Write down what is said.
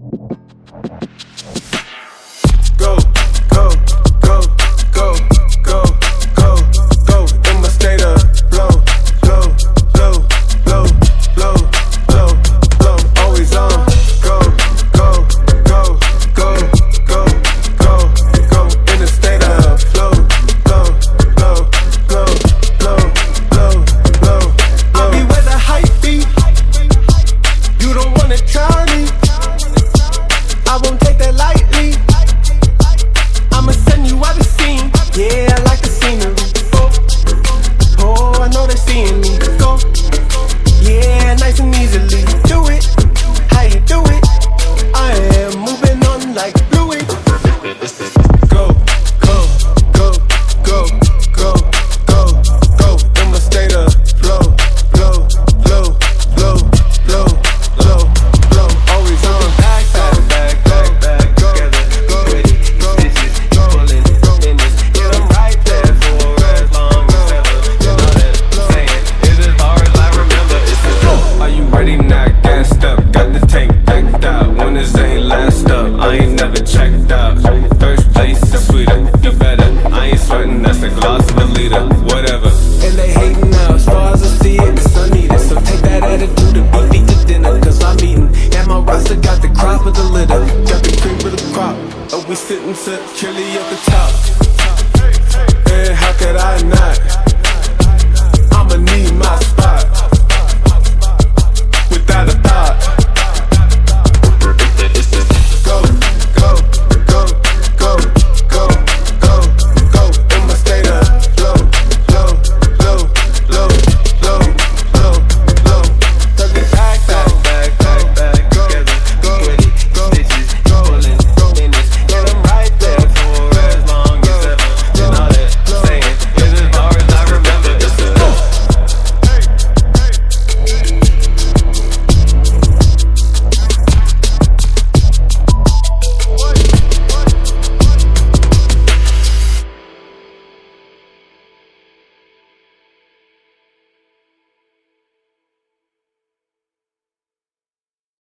Go, go, go, go, go, go, go. In my state of flow, flow, flow, flow, flow, flow, flow. Always on. Go, go, go, go, go, go, go. In the state of flow, flow, flow, flow, flow, flow, flow. I'll be where the hype be. You don't wanna try me. I won't take that lightly. I'ma send you out the scene. Yeah, I like the scenery. Oh, I know they're seeing me. Go, yeah, nice and easily. Do it, how you do it? I am moving on like fluid. Go, go, go, go, go, go, go. In my state of flow, flow, flow, flow, flow, flow, flow. Always on. Back, back, back, back, back, together. Go, go, go, pulling in this. Yeah, I'm right there for as long as ever. You know that saying is as far as I remember. It's the flow. Are you ready now? Gassed up, got the tank decked out. Winners ain't last up. I ain't never checked out. First place is sweeter, you better. I ain't sweating, that's the gloss of a leader. Whatever. And they hating now, as far as I see it, it's unneeded. So take that attitude and beat me to dinner. Cause I'm eating, and my roster got the crop of the litter. Got the cream of the crop. Oh, we sitting securely at the top.